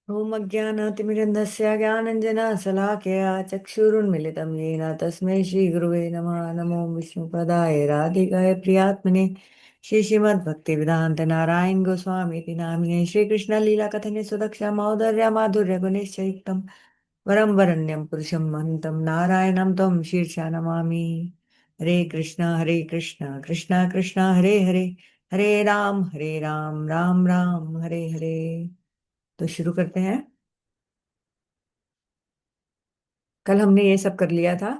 ॐ अज्ञानातिमिरन्धस्य ज्ञानञ्जनशलाकया चक्षुरुन्मिलितं येन तस्मै श्रीगुरुवे नमः। नमो विष्णुपदाय राधिकाय प्रियात्मने श्रीमद्भक्तिवेदान्त नारायण गोस्वामी इति नामिने श्रीकृष्णलीलाकथने सुदक्षा माधुर्य माधुर्य गुणैश्चैक्तं वरं वरण्यं पुरुषं महन्तं नारायणं त्वं शीर्षा नमामि। हरे कृष्ण कृष्ण कृष्ण हरे हरे, हरे राम राम राम हरे हरे। तो शुरू करते हैं। कल हमने ये सब कर लिया था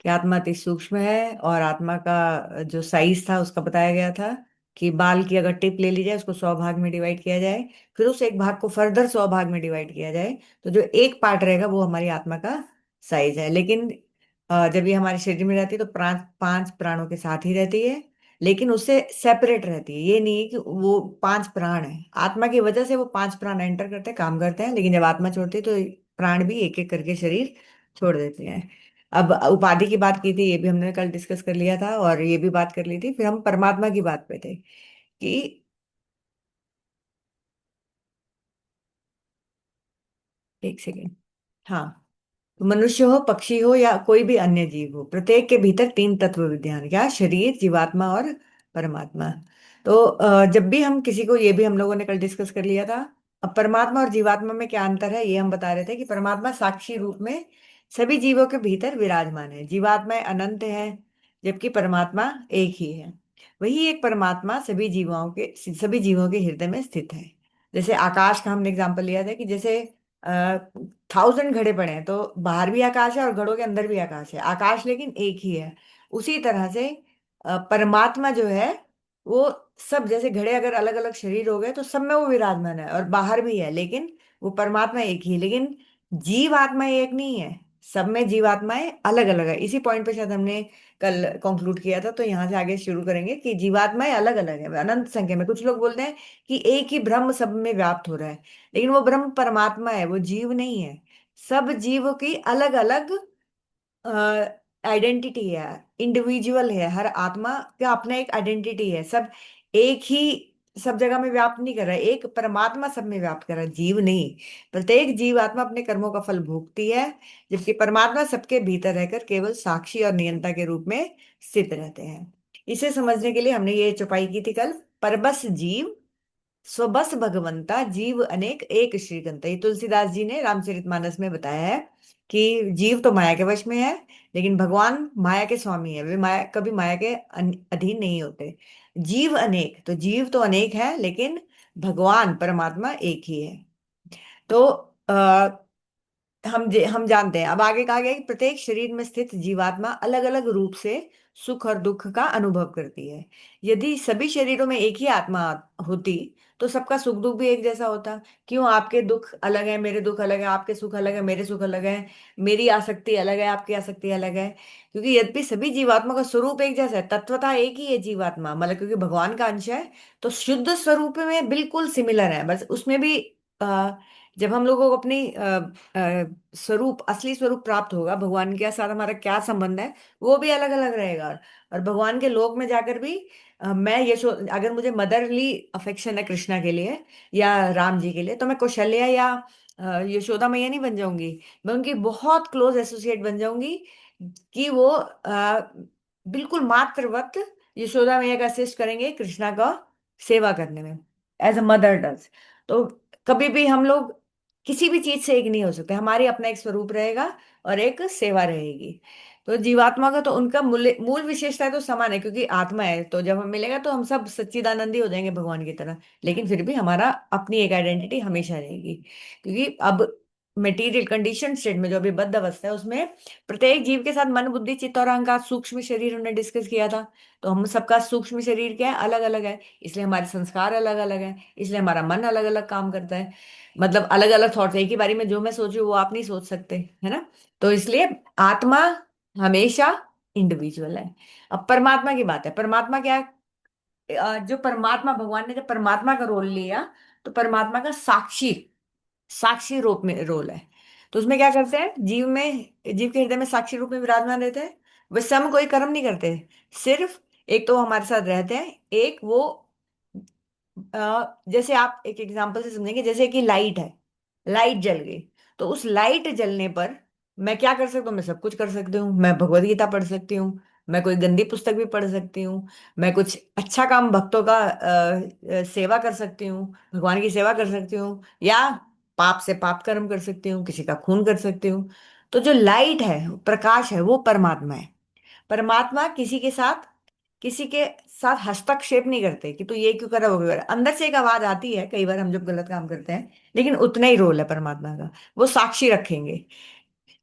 कि आत्मा अति सूक्ष्म है, और आत्मा का जो साइज था उसका बताया गया था कि बाल की अगर टिप ले ली जाए, उसको 100 भाग में डिवाइड किया जाए, फिर उस एक भाग को फर्दर 100 भाग में डिवाइड किया जाए, तो जो एक पार्ट रहेगा वो हमारी आत्मा का साइज है। लेकिन जब ये हमारे शरीर में रहती है तो पांच पांच प्राणों के साथ ही रहती है, लेकिन उससे सेपरेट रहती है। ये नहीं है कि वो पांच प्राण है, आत्मा की वजह से वो पांच प्राण एंटर करते हैं, काम करते हैं, लेकिन जब आत्मा छोड़ती है तो प्राण भी एक एक करके शरीर छोड़ देते हैं। अब उपाधि की बात की थी, ये भी हमने कल डिस्कस कर लिया था, और ये भी बात कर ली थी। फिर हम परमात्मा की बात पे थे कि एक सेकेंड। हाँ, तो मनुष्य हो, पक्षी हो, या कोई भी अन्य जीव हो, प्रत्येक के भीतर तीन तत्व विद्यमान, क्या, शरीर, जीवात्मा और परमात्मा। तो जब भी हम किसी को, ये भी हम लोगों ने कल डिस्कस कर लिया था। अब परमात्मा और जीवात्मा में क्या अंतर है, ये हम बता रहे थे कि परमात्मा साक्षी रूप में सभी जीवों के भीतर विराजमान है, जीवात्माएं अनंत है, जबकि परमात्मा एक ही है। वही एक परमात्मा सभी जीवों के हृदय में स्थित है। जैसे आकाश का हमने एग्जाम्पल लिया था कि जैसे 1000 घड़े पड़े हैं, तो बाहर भी आकाश है और घड़ों के अंदर भी आकाश है, आकाश लेकिन एक ही है। उसी तरह से परमात्मा जो है वो सब, जैसे घड़े अगर अलग अलग शरीर हो गए तो सब में वो विराजमान है और बाहर भी है, लेकिन वो परमात्मा एक ही है। लेकिन जीव आत्मा एक नहीं है, सब में जीवात्माएं अलग अलग है। इसी पॉइंट पे शायद हमने कल कंक्लूड किया था, तो यहाँ से आगे शुरू करेंगे कि जीवात्माएं अलग अलग है, अनंत संख्या में। कुछ लोग बोलते हैं कि एक ही ब्रह्म सब में व्याप्त हो रहा है, लेकिन वो ब्रह्म परमात्मा है, वो जीव नहीं है। सब जीवों की अलग अलग आइडेंटिटी है, इंडिविजुअल है, हर आत्मा का अपना एक आइडेंटिटी है। सब एक ही सब जगह में व्याप्त नहीं कर रहा है, एक परमात्मा सब में व्याप्त कर रहा है, जीव नहीं। प्रत्येक जीव आत्मा अपने कर्मों का फल भोगती है, जबकि परमात्मा सबके भीतर रहकर केवल साक्षी और नियंता के रूप में स्थित रहते हैं। इसे समझने के लिए हमने ये चौपाई की थी कल। परबस जीव स्वबस भगवंता, जीव अनेक एक श्रीगंता। ये तुलसीदास जी ने रामचरितमानस में बताया है कि जीव तो माया के वश में है, लेकिन भगवान माया के स्वामी है, वे माया कभी माया के अधीन नहीं होते। जीव अनेक, तो जीव तो अनेक है, लेकिन भगवान परमात्मा एक ही है। तो हम जानते हैं, अब आगे कहा गया है कि प्रत्येक शरीर में स्थित जीवात्मा अलग अलग रूप से सुख और दुख का अनुभव करती है। यदि सभी शरीरों में एक ही आत्मा होती तो सबका सुख दुख भी एक जैसा होता। क्यों, आपके दुख अलग है, मेरे दुख अलग है, आपके सुख अलग है, मेरे सुख अलग है, मेरी आसक्ति अलग है, आपकी आसक्ति अलग है। क्योंकि यद्यपि सभी जीवात्मा का स्वरूप एक जैसा है, तत्वतः एक ही है जीवात्मा, मतलब क्योंकि भगवान का अंश है, तो शुद्ध स्वरूप में बिल्कुल सिमिलर है। बस उसमें भी जब हम लोगों को अपनी स्वरूप, असली स्वरूप प्राप्त होगा, भगवान के साथ हमारा क्या संबंध है वो भी अलग अलग रहेगा। और भगवान के लोक में जाकर भी मैं अगर मुझे मदरली अफेक्शन है कृष्णा के लिए या राम जी के लिए, तो मैं कौशल्या या यशोदा मैया नहीं बन जाऊंगी, मैं उनकी बहुत क्लोज एसोसिएट बन जाऊंगी। कि वो बिल्कुल मातृवत यशोदा मैया का असिस्ट करेंगे कृष्णा का सेवा करने में, एज अ मदर डज। तो कभी भी हम लोग किसी भी चीज से एक नहीं हो सकते, हमारी अपना एक स्वरूप रहेगा और एक सेवा रहेगी। तो जीवात्मा का तो उनका मूल मूल विशेषता तो समान है, क्योंकि आत्मा है, तो जब हम मिलेगा तो हम सब सच्चिदानंदी हो जाएंगे भगवान की तरह। लेकिन फिर भी हमारा अपनी एक आइडेंटिटी हमेशा रहेगी, क्योंकि अब मेटीरियल कंडीशन स्टेट में जो अभी बद्ध अवस्था है, उसमें प्रत्येक जीव के साथ मन, बुद्धि, चित्त और अहंकार, सूक्ष्म शरीर हमने डिस्कस किया था। तो हम सबका सूक्ष्म शरीर क्या है, अलग अलग है, इसलिए हमारे संस्कार अलग अलग है, इसलिए हमारा मन अलग अलग काम करता है। मतलब अलग अलग थॉट्स, एक ही बारी में जो मैं सोचूं वो आप नहीं सोच सकते, है ना। तो इसलिए आत्मा हमेशा इंडिविजुअल है। अब परमात्मा की बात है, परमात्मा क्या है? जो परमात्मा, भगवान ने जब परमात्मा का रोल लिया, तो परमात्मा का साक्षी साक्षी रूप में रोल है। तो उसमें क्या करते हैं, जीव के हृदय में साक्षी रूप में विराजमान रहते हैं। वे स्वयं कोई कर्म नहीं करते, सिर्फ एक तो वो हमारे साथ रहते हैं, एक वो जैसे आप एक एग्जांपल से समझेंगे, जैसे कि लाइट है, लाइट जल गई। तो उस लाइट जलने पर मैं क्या कर सकता हूँ? मैं सब कुछ कर सकती हूँ। मैं भगवत गीता पढ़ सकती हूँ, मैं कोई गंदी पुस्तक भी पढ़ सकती हूँ, मैं कुछ अच्छा काम भक्तों का सेवा कर सकती हूँ, भगवान की सेवा कर सकती हूँ, या पाप से पाप कर्म कर सकती हूँ, किसी का खून कर सकती हूँ। तो जो लाइट है, प्रकाश है, वो परमात्मा है। परमात्मा किसी के साथ हस्तक्षेप नहीं करते कि तू ये क्यों कर रहा है, वो क्यों कर रहा है। अंदर से एक आवाज आती है कई बार हम जब गलत काम करते हैं, लेकिन उतना ही रोल है परमात्मा का। वो साक्षी रखेंगे,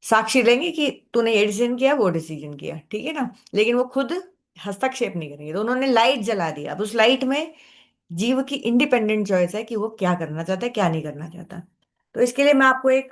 साक्षी लेंगे कि तूने ये डिसीजन किया, वो डिसीजन किया, ठीक है ना, लेकिन वो खुद हस्तक्षेप नहीं करेंगे। तो उन्होंने लाइट जला दिया। अब उस लाइट में जीव की इंडिपेंडेंट चॉइस है कि वो क्या करना चाहता है, क्या नहीं करना चाहता। तो इसके लिए मैं आपको एक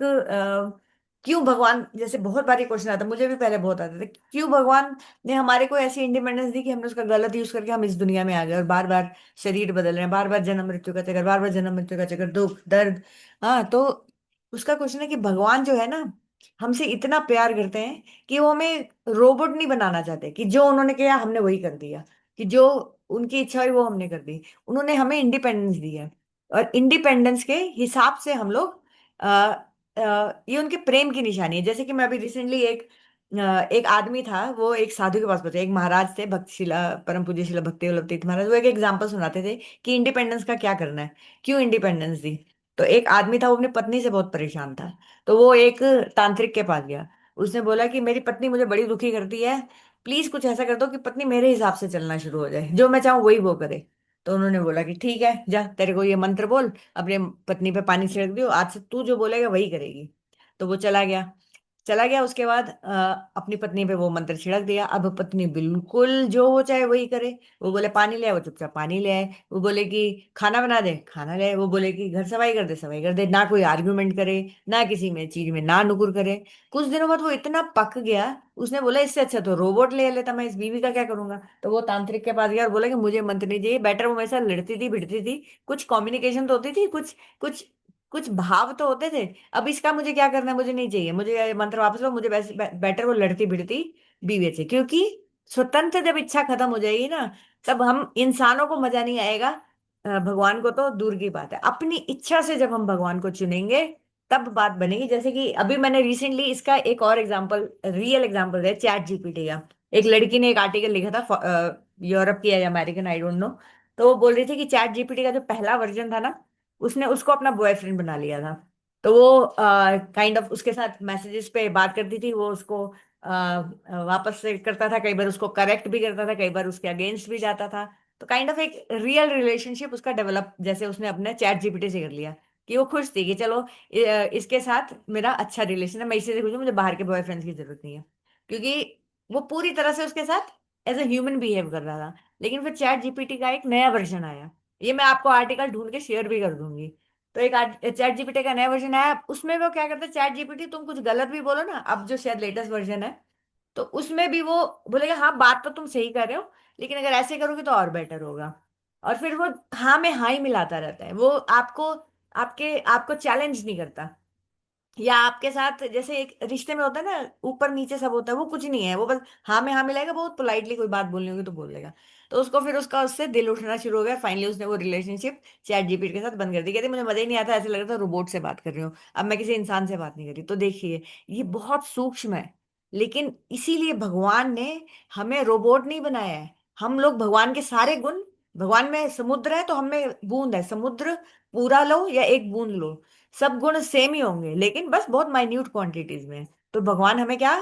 क्यों भगवान, जैसे बहुत बारी क्वेश्चन आता, मुझे भी पहले बहुत आते थे, क्यों भगवान ने हमारे को ऐसी इंडिपेंडेंस दी कि हमने उसका गलत यूज करके हम इस दुनिया में आ गए और बार बार शरीर बदल रहे हैं, बार बार जन्म मृत्यु का चक्कर, बार बार जन्म मृत्यु का चक्कर, दुख दर्द। हाँ, तो उसका क्वेश्चन है कि भगवान जो है ना, हमसे इतना प्यार करते हैं कि वो हमें रोबोट नहीं बनाना चाहते कि जो उन्होंने किया हमने वही कर दिया, कि जो उनकी इच्छा हुई वो हमने कर दी। उन्होंने हमें इंडिपेंडेंस दी है, और इंडिपेंडेंस के हिसाब से हम लोग ये उनके प्रेम की निशानी है। जैसे कि मैं अभी रिसेंटली एक आदमी था, वो एक साधु के पास पहुंचा, एक महाराज थे, भक्त शिला, परम पूज्य शिला भक्ति वल्लभ तीर्थ महाराज। वो एक एग्जाम्पल सुनाते थे कि इंडिपेंडेंस का क्या करना है, क्यों इंडिपेंडेंस दी। तो एक आदमी था, वो अपनी पत्नी से बहुत परेशान था। तो वो एक तांत्रिक के पास गया। उसने बोला कि मेरी पत्नी मुझे बड़ी दुखी करती है, प्लीज कुछ ऐसा कर दो कि पत्नी मेरे हिसाब से चलना शुरू हो जाए, जो मैं चाहूँ वही वो करे। तो उन्होंने बोला कि ठीक है, जा तेरे को ये मंत्र बोल, अपने पत्नी पे पानी छिड़क दियो, आज से तू जो बोलेगा वही करेगी। तो वो चला गया। उसके बाद अपनी पत्नी पे वो मंत्र छिड़क दिया। अब पत्नी बिल्कुल जो वो चाहे वही करे। वो बोले पानी ले आए, वो चुपचाप पानी ले आए। वो बोले कि खाना बना दे, खाना ले आए। वो बोले कि घर सफाई कर दे, सफाई कर दे। ना कोई आर्ग्यूमेंट करे, ना किसी में चीज में ना नुकुर करे। कुछ दिनों बाद वो इतना पक गया, उसने बोला इससे अच्छा तो रोबोट ले लेता, मैं इस बीवी का क्या करूंगा। तो वो तांत्रिक के पास गया और बोला कि मुझे मंत्र नहीं चाहिए। बेटर वो मेरे साथ लड़ती थी, भिड़ती थी, कुछ कम्युनिकेशन तो होती थी, कुछ कुछ कुछ भाव तो होते थे। अब इसका मुझे क्या करना है, मुझे नहीं चाहिए, मुझे ये मंत्र वापस लो, मुझे बेटर वो लड़ती भिड़ती बीवी से। क्योंकि स्वतंत्र जब इच्छा खत्म हो जाएगी ना, तब हम इंसानों को मजा नहीं आएगा। भगवान को तो दूर की बात है। अपनी इच्छा से जब हम भगवान को चुनेंगे, तब बात बनेगी। जैसे कि अभी मैंने रिसेंटली इसका एक और एग्जांपल, रियल एग्जांपल है, चैट जीपीटी का। एक लड़की ने एक आर्टिकल लिखा था, यूरोप की या अमेरिकन, आई डोंट नो। तो वो बोल रही थी कि चैट जीपीटी का जो पहला वर्जन था ना, उसने उसको अपना बॉयफ्रेंड बना लिया था। तो वो काइंड ऑफ उसके साथ मैसेजेस पे बात करती थी, वो उसको वापस से करता था, कई बार उसको करेक्ट भी करता था, कई बार उसके अगेंस्ट भी जाता था। तो काइंड ऑफ एक रियल रिलेशनशिप उसका डेवलप जैसे उसने अपने चैट जीपीटी से कर लिया, कि वो खुश थी कि चलो इसके साथ मेरा अच्छा रिलेशन है, मैं इसी से खुश हूँ, मुझे बाहर के बॉयफ्रेंड की जरूरत नहीं है। क्योंकि वो पूरी तरह से उसके साथ एज ए ह्यूमन बिहेव कर रहा था। लेकिन फिर चैट जीपीटी का एक नया वर्जन आया, ये मैं आपको आर्टिकल ढूंढ के शेयर भी कर दूंगी। तो एक चैट जीपीटी का नया वर्जन आया, उसमें वो क्या करता है, चैट जीपीटी तुम कुछ गलत भी बोलो ना, अब जो शायद लेटेस्ट वर्जन है, तो उसमें भी वो बोलेगा हाँ बात तो तुम सही कर रहे हो, लेकिन अगर ऐसे करोगे तो और बेटर होगा। और फिर वो हाँ में हाँ ही मिलाता रहता है। वो आपको आपके आपको चैलेंज नहीं करता। या आपके साथ जैसे एक रिश्ते में होता है ना, ऊपर नीचे सब होता है, वो कुछ नहीं है, वो बस हाँ में हाँ मिलाएगा, बहुत पोलाइटली कोई बात बोलनी होगी तो बोल देगा। तो उसको फिर उसका उससे दिल उठना शुरू हो गया, फाइनली उसने वो रिलेशनशिप चैट जीपीटी के साथ बंद कर दी। कहती मुझे मजा ही नहीं आता, ऐसे लग रहा था रोबोट से बात कर रही हूँ, अब मैं किसी इंसान से बात नहीं कर रही। तो देखिए, ये बहुत सूक्ष्म है। लेकिन इसीलिए भगवान ने हमें रोबोट नहीं बनाया है। हम लोग भगवान के सारे गुण, भगवान में समुद्र है तो हम में बूंद है, समुद्र पूरा लो या एक बूंद लो, सब गुण सेम ही होंगे, लेकिन बस बहुत माइन्यूट क्वांटिटीज में। तो भगवान हमें क्या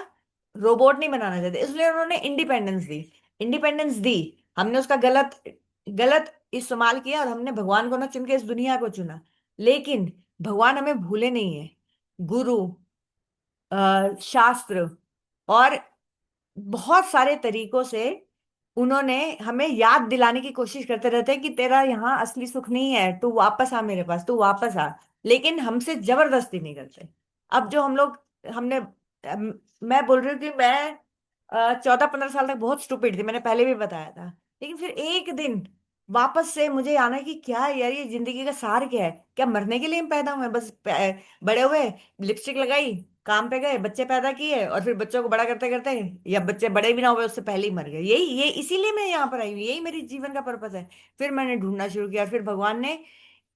रोबोट नहीं बनाना चाहते, इसलिए उन्होंने इंडिपेंडेंस दी। इंडिपेंडेंस दी, हमने उसका गलत गलत इस्तेमाल किया, और हमने भगवान को ना चुन के इस दुनिया को चुना। लेकिन भगवान हमें भूले नहीं है। गुरु, शास्त्र और बहुत सारे तरीकों से उन्होंने हमें याद दिलाने की कोशिश करते रहते हैं कि तेरा यहाँ असली सुख नहीं है, तू वापस आ मेरे पास, तू वापस आ। लेकिन हमसे जबरदस्ती नहीं करते। अब जो हम लोग हमने मैं बोल रही हूँ कि मैं 14-15 साल तक बहुत स्टूपिड थी, मैंने पहले भी बताया था। लेकिन फिर एक दिन वापस से मुझे आना कि क्या यार, ये जिंदगी का सार क्या है, क्या मरने के लिए हम पैदा हुए हैं? बस बड़े हुए, लिपस्टिक लगाई, काम पे गए, बच्चे पैदा किए, और फिर बच्चों को बड़ा करते करते, या बच्चे बड़े भी ना हुए उससे पहले ही मर गए। यही ये इसीलिए मैं यहाँ पर आई हूँ, यही मेरी जीवन का पर्पस है। फिर मैंने ढूंढना शुरू किया, और फिर भगवान ने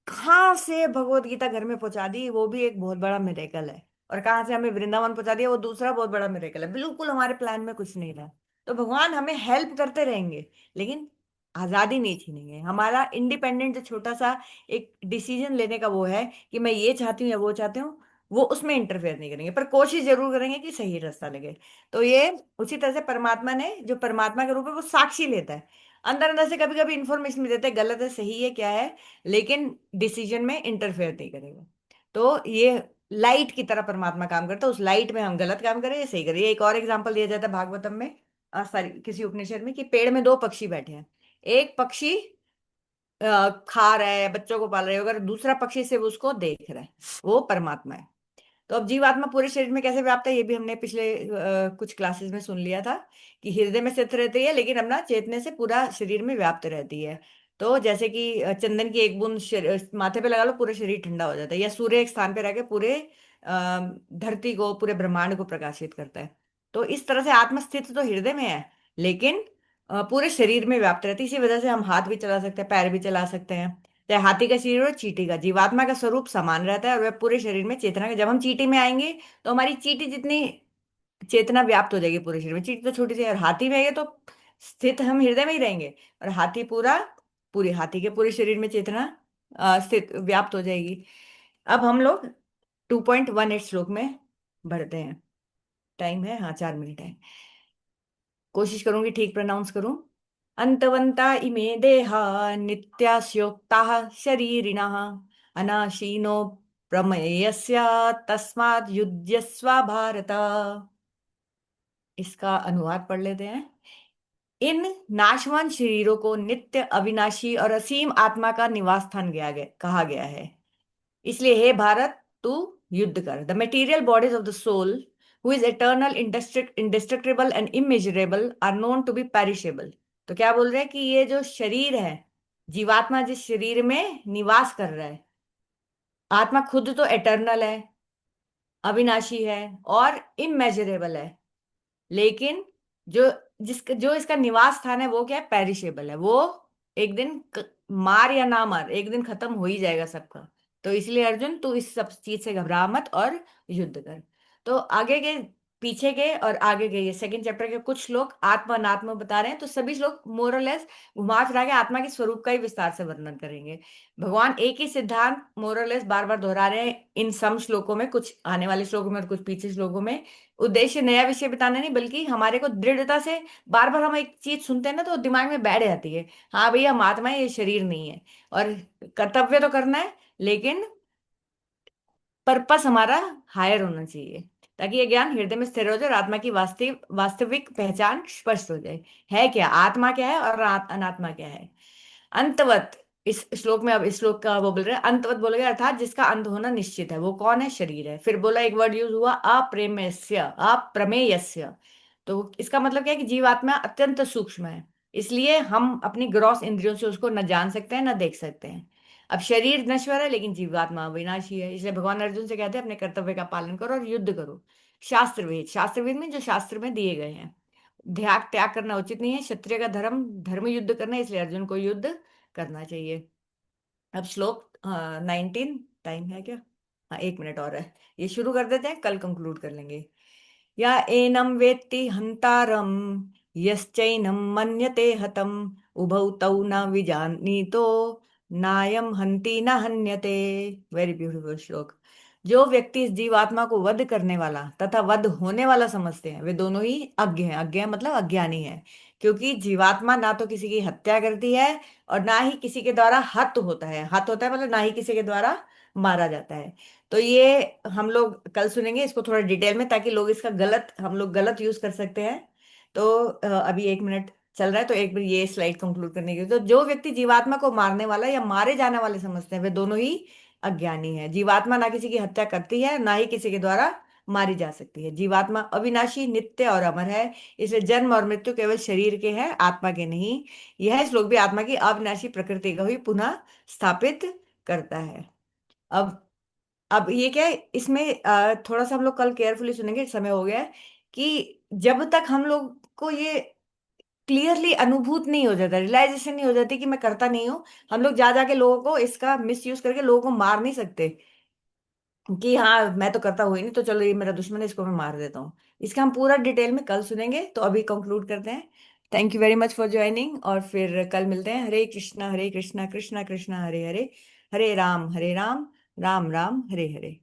कहाँ से भगवत गीता घर में पहुंचा दी, वो भी एक बहुत बड़ा मिरेकल है। और कहाँ से हमें वृंदावन पहुंचा दिया, वो दूसरा बहुत बड़ा मिरेकल है। बिल्कुल हमारे प्लान में कुछ नहीं था। तो भगवान हमें हेल्प करते रहेंगे, लेकिन आजादी नहीं छीनेंगे। हमारा इंडिपेंडेंट जो छोटा सा एक डिसीजन लेने का वो है कि मैं ये चाहती हूँ या वो चाहती हूँ, वो उसमें इंटरफेयर नहीं करेंगे, पर कोशिश जरूर करेंगे कि सही रास्ता लगे। तो ये उसी तरह से परमात्मा ने, जो परमात्मा के रूप है, वो साक्षी लेता है। अंदर अंदर से कभी कभी इंफॉर्मेशन भी देता है, गलत है सही है क्या है, लेकिन डिसीजन में इंटरफेयर नहीं करेगा। तो ये लाइट की तरह परमात्मा काम करता है। उस लाइट में हम गलत काम करें या सही करें। एक और एग्जांपल दिया जाता है भागवतम में, सॉरी किसी उपनिषद में, कि पेड़ में दो पक्षी बैठे हैं। एक पक्षी खा रहा है, बच्चों को पाल रहा है, अगर दूसरा पक्षी सिर्फ उसको देख रहा है, वो परमात्मा है। तो अब जीवात्मा पूरे शरीर में कैसे व्याप्त है, ये भी हमने पिछले कुछ क्लासेस में सुन लिया था, कि हृदय में स्थित रहती है, लेकिन अपना चेतने से पूरा शरीर में व्याप्त रहती है। तो जैसे कि चंदन की एक बूंद माथे पे लगा लो, पूरा शरीर ठंडा हो जाता है। या सूर्य एक स्थान पे रह के पूरे धरती को, पूरे ब्रह्मांड को प्रकाशित करता है। तो इस तरह से आत्मा स्थित तो हृदय में है, लेकिन पूरे शरीर में व्याप्त रहती है। इसी वजह से हम हाथ भी चला सकते हैं, पैर भी चला सकते हैं। चाहे हाथी का शरीर हो, चींटी का, जीवात्मा का स्वरूप समान रहता है, और वह पूरे शरीर में चेतना का, जब हम चींटी में आएंगे तो हमारी चींटी जितनी चेतना व्याप्त हो जाएगी पूरे शरीर में। चींटी तो छोटी सी है, और हाथी में आएंगे तो स्थित हम हृदय में ही रहेंगे, और हाथी पूरा, पूरे हाथी के पूरे शरीर में चेतना स्थित व्याप्त हो जाएगी। अब हम लोग 2.18 श्लोक में बढ़ते हैं। टाइम है, हाँ 4 मिनट है। कोशिश करूंगी ठीक प्रोनाउंस करूं। अंतवंता इमे देहा नित्यास्योक्ताः शरीरिणः अनाशीनो प्रमेयस्य तस्माद् युध्यस्व भारत। इसका अनुवाद पढ़ लेते हैं। इन नाशवान शरीरों को नित्य, अविनाशी और असीम आत्मा का निवास स्थान कहा गया है। इसलिए हे भारत, तू युद्ध कर। The material bodies of the soul, who is eternal, indestructible and immeasurable, are known to be perishable. तो क्या बोल रहे हैं कि ये जो शरीर है, जीवात्मा जिस शरीर में निवास कर रहा है, आत्मा खुद तो एटर्नल है, अविनाशी है और इमेजरेबल है, लेकिन जो जो इसका निवास स्थान है, वो क्या है, पेरिशेबल है। वो एक दिन मार या ना मार, एक दिन खत्म हो ही जाएगा सबका। तो इसलिए अर्जुन, तू इस सब चीज से घबरा मत और युद्ध कर। तो आगे के, पीछे के और आगे के, ये सेकंड चैप्टर के कुछ श्लोक आत्म अनात्म बता रहे हैं। तो सभी श्लोक मोरलेस घुमा फिरा के आत्मा के स्वरूप का ही विस्तार से वर्णन करेंगे। भगवान एक ही सिद्धांत मोरलेस बार बार दोहरा रहे हैं इन सम श्लोकों में, कुछ आने वाले श्लोकों में और कुछ पीछे श्लोकों में। उद्देश्य नया विषय बताना नहीं, बल्कि हमारे को दृढ़ता से, बार बार हम एक चीज सुनते हैं ना, तो दिमाग में बैठ जाती है, हाँ भैया हम आत्मा है, ये शरीर नहीं है। और कर्तव्य तो करना है, लेकिन पर्पस हमारा हायर होना चाहिए, ताकि ये ज्ञान हृदय में स्थिर हो जाए और आत्मा की वास्तविक पहचान स्पष्ट हो जाए। है क्या आत्मा, क्या है और अनात्मा क्या है। अंतवत, इस श्लोक में, अब इस श्लोक का वो बोल रहे हैं, अंतवत बोलेगा अर्थात जिसका अंत होना निश्चित है। वो कौन है, शरीर है। फिर बोला, एक वर्ड यूज हुआ, अप्रेमस्य, अप्रमेयस्य। तो इसका मतलब क्या है कि जीवात्मा अत्यंत सूक्ष्म है, इसलिए हम अपनी ग्रॉस इंद्रियों से उसको न जान सकते हैं न देख सकते हैं। अब शरीर नश्वर है, लेकिन जीवात्मा अविनाशी है। इसलिए भगवान अर्जुन से कहते हैं, अपने कर्तव्य का पालन करो और युद्ध करो। शास्त्रवेद, शास्त्रवेद में जो शास्त्र में दिए गए हैं, त्याग त्याग करना उचित नहीं है। क्षत्रिय का धर्म धर्म युद्ध करना है, इसलिए अर्जुन को युद्ध करना चाहिए। अब श्लोक 19, टाइम है क्या, हाँ 1 मिनट और है। ये शुरू कर देते हैं, कल कंक्लूड कर लेंगे। या एनं वेत्ति हंतारम यश्चैनं मन्यते हतम उभौ तौ न विजानीतो नायम हंति न हन्यते। वेरी ब्यूटीफुल श्लोक। जो व्यक्ति इस जीवात्मा को वध करने वाला तथा वध होने वाला समझते हैं, वे दोनों ही अज्ञ हैं। अज्ञ मतलब अज्ञानी है, क्योंकि जीवात्मा ना तो किसी की हत्या करती है, और ना ही किसी के द्वारा हत होता है। हत होता है मतलब ना ही किसी के द्वारा मारा जाता है। तो ये हम लोग कल सुनेंगे इसको थोड़ा डिटेल में, ताकि लोग इसका गलत, हम लोग गलत यूज कर सकते हैं। तो अभी 1 मिनट चल रहा है, तो एक बार ये स्लाइड कंक्लूड करने की। तो जो व्यक्ति जीवात्मा को मारने वाला या मारे जाने वाले समझते हैं, वे दोनों ही अज्ञानी है। जीवात्मा ना किसी की हत्या करती है, ना ही किसी के द्वारा मारी जा सकती है। जीवात्मा अविनाशी, नित्य और अमर है, इसलिए जन्म और मृत्यु केवल शरीर के हैं, आत्मा के नहीं। यह श्लोक भी आत्मा की अविनाशी प्रकृति को ही पुनः स्थापित करता है। अब ये क्या है, इसमें थोड़ा सा हम लोग कल केयरफुली सुनेंगे, समय हो गया है, कि जब तक हम लोग को ये क्लियरली अनुभूत नहीं हो जाता, रियलाइजेशन नहीं हो जाती कि मैं करता नहीं हूँ। हम लोग जा जाके लोगों को इसका मिस यूज करके लोगों को मार नहीं सकते कि हाँ मैं तो करता हुई नहीं, तो चलो ये मेरा दुश्मन है, इसको मैं मार देता हूँ। इसका हम पूरा डिटेल में कल सुनेंगे, तो अभी कंक्लूड करते हैं। Thank you very much for joining, और फिर कल मिलते हैं। हरे कृष्णा कृष्णा कृष्णा हरे हरे, हरे राम राम राम राम हरे हरे।